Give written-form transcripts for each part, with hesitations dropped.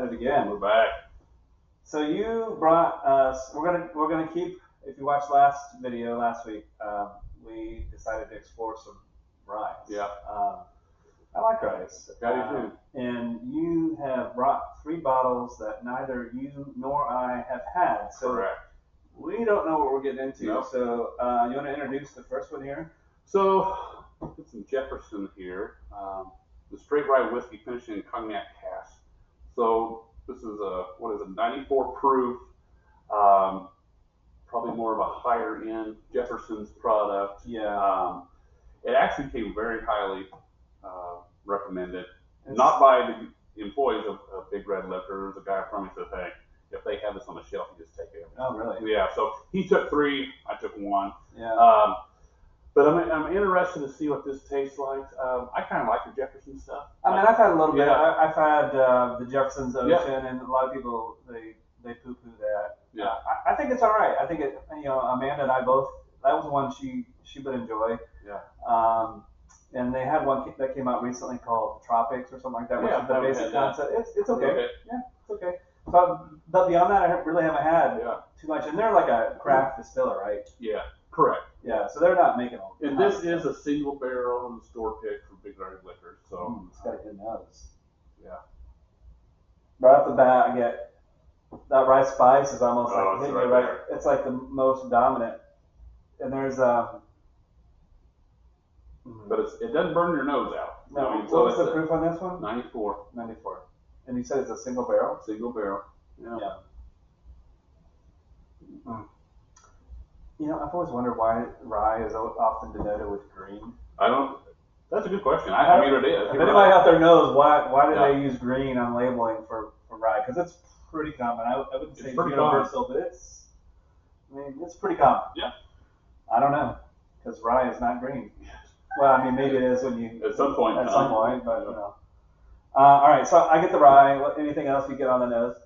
at it again. We're back. So you brought us. We're gonna keep. If you watched last video last week, we decided to explore some rye. Yeah. I like rye. I do too. And you have brought 3 bottles that neither you nor I have had. So Correct. we don't know what we're getting into. Nope. So you want to introduce the first one here? So, put some Jefferson here. The straight rye whiskey finished in cognac cask. So this is a 94 proof. Probably more of a higher end Jefferson's product. Yeah. It actually came very highly recommended, not by the employees of Big Red Liquor. The guy from me says, "Hey, if they have this on the shelf, you just take it." Oh, really? Yeah. So he took 3, I took 1. Yeah. But I'm interested to see what this tastes like. I kind of like the Jefferson stuff. I mean, I've had a little bit. Yeah. I've had the Jefferson's Ocean, Yeah. and a lot of people they poo-poo that. Yeah. I think it's all right. I think it. Amanda and I both. That was one she would enjoy. Yeah. And they had one that came out recently called Tropics or something like that, which Yeah, is the basic concept. It's okay. Okay. Yeah, it's okay. But beyond that, I really haven't had too much. And they're like a craft distiller, right? Yeah. Correct. Yeah, so they're not making all. And this is a single barrel in the store pick for Big Red Liquor. So It's got a good nose. Yeah. Right off the bat, I get that rice spice is almost Oh, like it's hitting right you right. there. It's like the most dominant. And there's But it doesn't burn your nose out. No. I mean, What was the proof on this one? 94. 94. And you said it's a single barrel. Single barrel. Yeah. I've always wondered why rye is often denoted with green. That's a good question. I mean, it is. If anybody out there knows why do they use green on labeling for rye? Because it's pretty common. I wouldn't say it's universal, but it's pretty common. Yeah. I don't know, because rye is not green. Well, I mean, maybe it is when you at some point, but all right. So I get the rye. Anything else you get on the nose?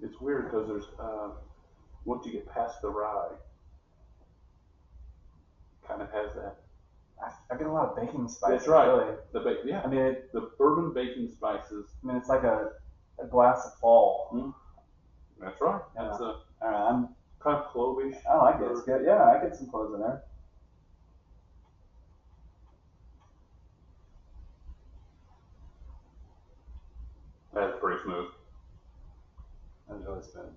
It's weird because there's once you get past the rye, kind of has that. I get a lot of baking spices. That's right. Really. I mean, the bourbon baking spices. I mean, it's like a glass of fall. Mm-hmm. That's right. Yeah. That's all right. I'm kind of clovish. I like it. It's good. Yeah, I get some cloves in there. That's pretty smooth. That's really smooth.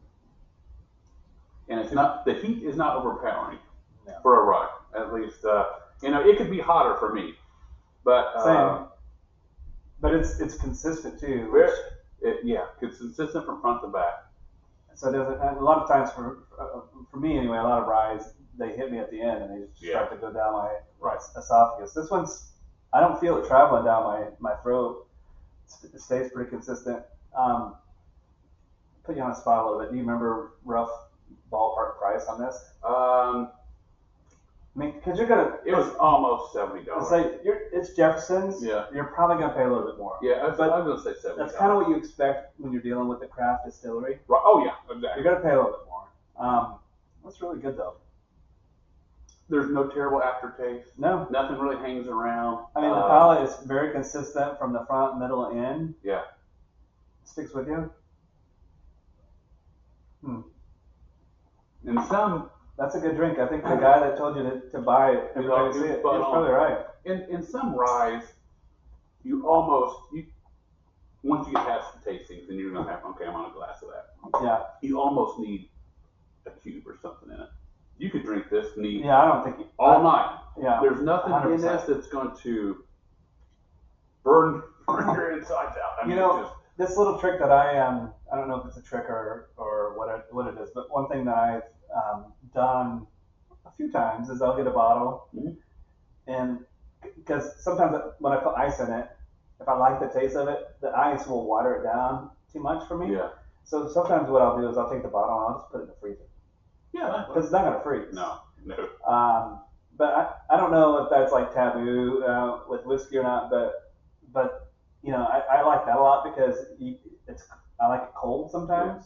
And it's not, the heat is not overpowering for a rye. At least, it could be hotter for me, but same. But it's consistent too. It's consistent from front to back. So there's a lot of times for me anyway, a lot of ryes they hit me at the end and they just start to go down my esophagus. This one's I don't feel it traveling down my throat. It stays pretty consistent. Put you on the spot a little bit. Do you remember rough ballpark price on this? I mean, because you're gonna. It was almost $70. It's like it's Jefferson's. Yeah. You're probably gonna pay a little bit more. Yeah, I was gonna say $70. That's kind of what you expect when you're dealing with the craft distillery. Right. Oh yeah, exactly. You're gonna pay a little bit more. That's really good though. There's no terrible aftertaste. No. Nothing really hangs around. I mean, the palate is very consistent from the front, middle, and end. Yeah. It sticks with you. And some. That's a good drink. I think the guy that told you to buy it, every time you see it, he's probably right. In some ryes, once you get past the tastings, and you're gonna have, okay, I'm on a glass of that. Yeah. You almost need a cube or something in it. You could drink this neat. Yeah, I don't think all night. Yeah. There's nothing 100%. in this that's going to burn your insides out. I mean, this little trick that I don't know if it's a trick or what it is, but one thing that I've done a few times is I'll get a bottle, and because sometimes when I put ice in it, if I like the taste of it, the ice will water it down too much for me. Yeah. So sometimes what I'll do is I'll take the bottle and I'll just put it in the freezer. Yeah. Because it's not gonna freeze. No. But I don't know if that's like taboo with whiskey or not, but I like that a lot because I like it cold sometimes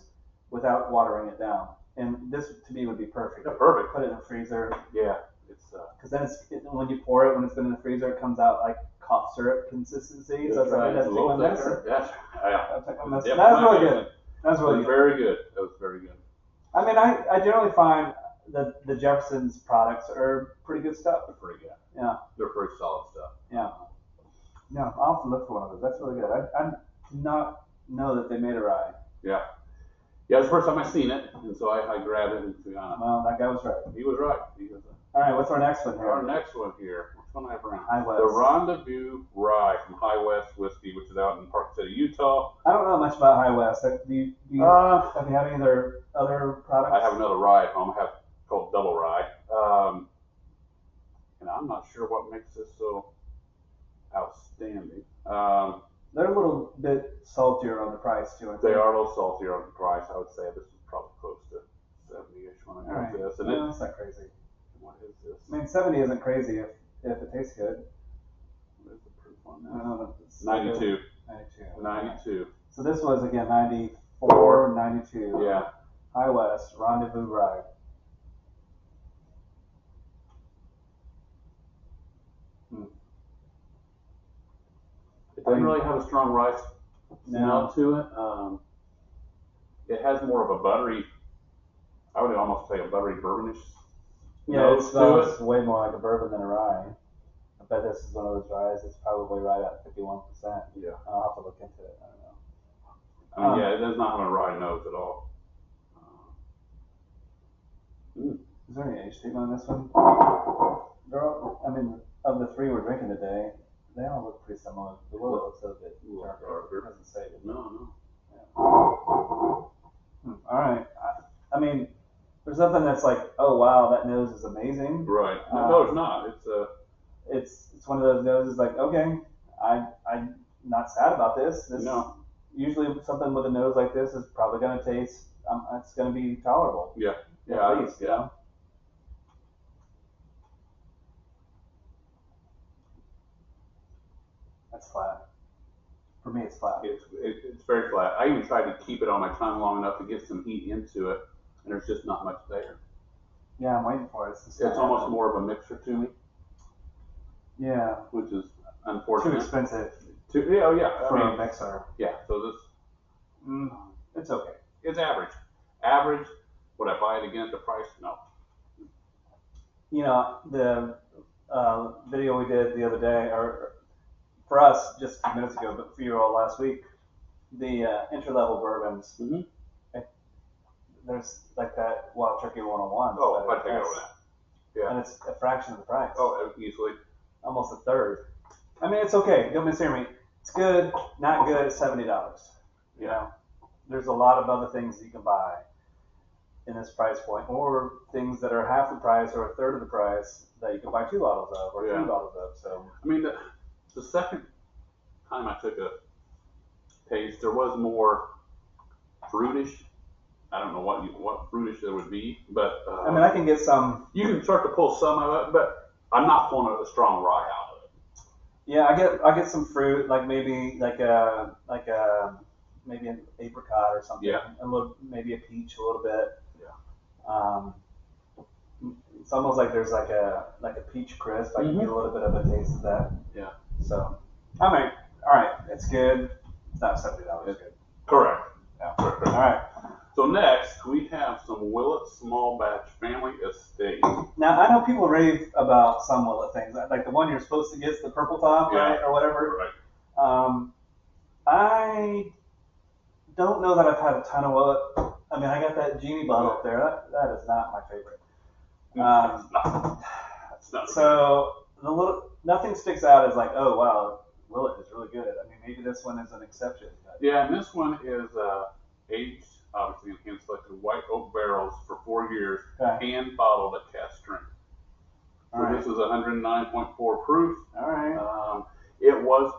without watering it down. And this to me would be perfect. Yeah, perfect. Put it in the freezer. Yeah, because then when you pour it, when it's been in the freezer, it comes out like cough syrup consistency. So That's it's like, right. I had It's to a take my little medicine. thicker. Yes. Yeah. I took my medicine. Definitely That was really medicine. good. That was It really was good. very good. That was very good. I mean, I generally find that the Jefferson's products are pretty good stuff. They're pretty good. Yeah. They're pretty solid stuff. Yeah. Yeah, I'll have to look for one of those. That's really good. I did not know that they made a rye. Yeah. Yeah, it's the first time I seen it, and so I grabbed it, and to be honest, Well, that guy was right. he was right. He was All right, what's our next one here? Our next one here, which one I have around? High West. The Rendezvous Rye from High West Whiskey, which is out in Park City, Utah. I don't know much about High West. Do you have you had any of their other products? I have another rye at home. I have called Double Rye, and I'm not sure what makes this so outstanding. They're a little bit saltier on the price too. I think. They are a little saltier on the price. I would say this is probably close to 70-ish when I got this. And no, that's not crazy. what is this? I mean, 70 isn't crazy if it tastes good. What is the proof on I don't know. this? 92. 92. 92. So this was again 94, 92. Yeah. High West Rendezvous Rye. It doesn't really have a strong rice smell to it. It has more of a buttery, I would almost say a buttery bourbonish Yeah, it nose to smells it. way more like a bourbon than a rye. I bet this is one of those ryes that's probably right at 51%. Yeah. I'll have to look into it. I don't know. I mean, yeah, it does not have a rye nose at all. Is there any age statement on this one? I mean, of the three we're drinking today, they all look pretty similar. The Willet looks a bit darker. It doesn't say it. No. Yeah. All right. I mean, there's nothing that's like, oh wow, that nose is amazing. Right. No, it's not. It's one of those noses like, okay, I'm not sad about this. No. Usually something with a nose like this is probably going to taste. It's going to be tolerable. Yeah. At least, you know? That's flat. For me, it's flat. It's very flat. I even tried to keep it on my tongue long enough to get some heat into it, and there's just not much there. Yeah, I'm waiting for it. It's almost more of a mixer to me. Yeah. Which is unfortunate. Too expensive. Yeah. For a mixer. Yeah. So this. It's okay. It's average. Average. Would I buy it again at the price? No. You know, the video we did the other day, or for us just a few minutes ago, but for you all last week, the entry-level bourbons. Mm-hmm. There's like that Wild Turkey 101. Oh, I'd take it over that. Yeah. And it's a fraction of the price. Oh, easily. Almost a third. I mean, it's okay. Don't mishear me. It's good, not good. It's $70. You know, there's a lot of other things you can buy in this price point, or things that are half the price or a third of the price that you can buy 2 bottles of or 3 bottles of. So I mean, the second time I took a taste, there was more fruitish. I don't know what fruitish there would be, but I mean, I can get some. You can start to pull some of it, but I'm not pulling a strong rye out of it. Yeah, I get some fruit, like maybe maybe an apricot or something. Yeah. Maybe a peach a little bit. Yeah. It's almost like there's like a peach crisp. I can get a little bit of a taste of that. Yeah. So, all right, it's good. It's not $70. It's good. Correct. Yeah. All right. So next we have some Willet Small Batch Family Estate. Now I know people rave about some Willet things, like the one you're supposed to get, the purple top, right, or whatever. Right. I don't know that I've had a ton of Willet. I mean, I got that genie bottle up there. That is not my favorite. It's not so nothing sticks out as like, oh wow, Willet is really good. I mean, maybe this one is an exception. But. Yeah, and this one is aged, obviously, in hand-selected white oak barrels for 4 years, hand bottled at cask strength. So this is 109.4 proof. All right. It was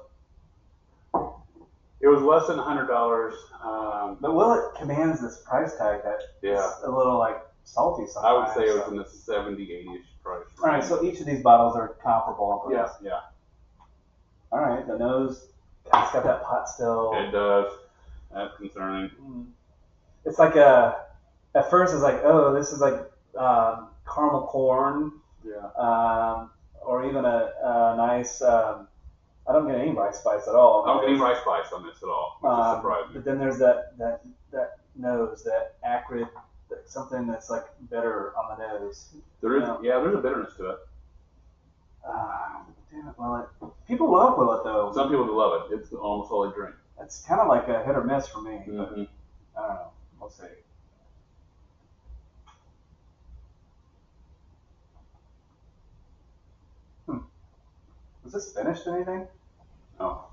less than $100. But Willet commands this price tag that is a little like salty sometimes. I would say it was in the 70, 80-ish price range. All right, so each of these bottles are comparable in price. Yeah. All right, the nose, it's got that pot still. It does. That's concerning. It's like at first it's like, oh, this is like caramel corn. Yeah. Or even a nice I don't get any rice spice at all. I don't get any rice spice on this at all, which is surprising. But then there's that nose, that acrid, something that's like bitter on the nose. There is, there's a bitterness to it. Damn it, Willet. People love Willet though. Some people do love it. It's almost all they drink. It's kind of like a hit or miss for me. But Mm-hmm. I don't know. We'll see. Was this finished anything? Oh.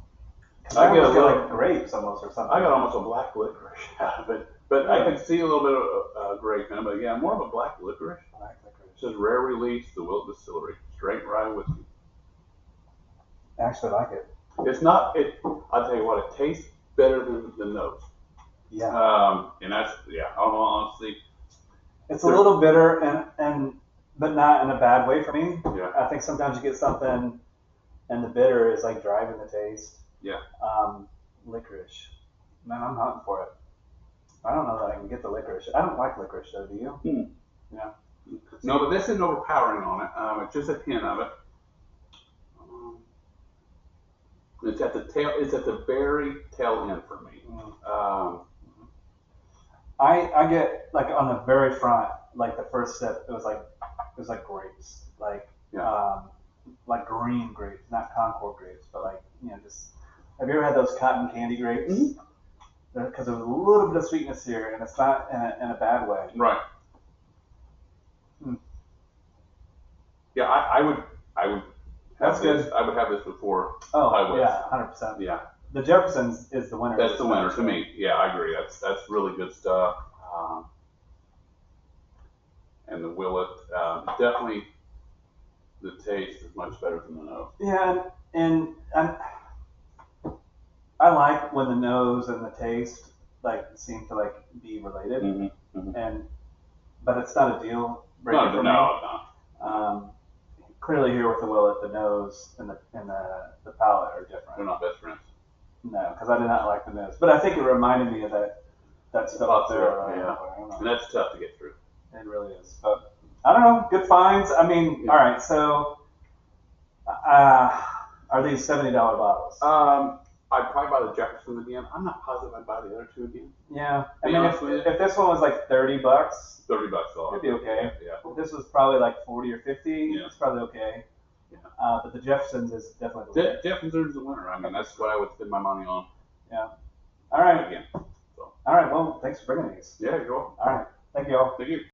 I get like grapes almost or something. I got almost a black licorice out of it, but I can see a little bit of grape in it. But yeah, more of a black licorice. Black licorice. It says rare release, the Willet Distillery, straight rye whiskey. I actually like it. It's not. I'll tell you what. It tastes better than the nose. Yeah. And that's honestly. It's a little bitter and but not in a bad way for me. Yeah. I think sometimes you get something and the bitter is like driving the taste. Yeah. Licorice. Man, I'm hunting for it. I don't know that I can get the licorice. I don't like licorice though, do you? Mm. Yeah. No, but this isn't overpowering on it. It's just a hint of it. It's at the tail. It's at the very tail end for me. I get like on the very front, like the first sip, it was like grapes, like like green grapes, not Concord grapes, but like just. Have you ever had those cotton candy grapes? Mm-hmm. Because there's a little bit of sweetness here, and it's not in a bad way. Right. Hmm. Yeah, I would. That's this, good. I would have this before. Oh, I would. yeah, 100%. Yeah. The Jefferson's is the winner. That's the winner to me. Yeah, I agree. That's really good stuff. And the Willet, definitely, the taste is much better than the nose. Yeah, and I like when the nose and the taste like seem to like be related, Mm-hmm. Mm-hmm. But it's not a deal breaker for me. No. Clearly here with the Willet, the nose and the palate are different. They're not best friends. No, because I did not like the nose, but I think it reminded me of that stuff up there. Yeah, and that's tough to get through. It really is, but I don't know. Good finds. I mean, all right. So, are these $70 bottles? I'd probably buy the Jefferson again. I'm not positive I'd buy the other two again. Yeah, I mean, if this one was like $30, $30 off. it'd be okay. Yeah. If this was probably like 40 or 50, Yeah. it's probably okay. Yeah. But the Jefferson's is definitely the winner. Jefferson's the winner. I mean, that's what I would spend my money on. Yeah. All right. Again. All right. Well, thanks for bringing these. Yeah, you're welcome. All right. Thank you all. Thank you.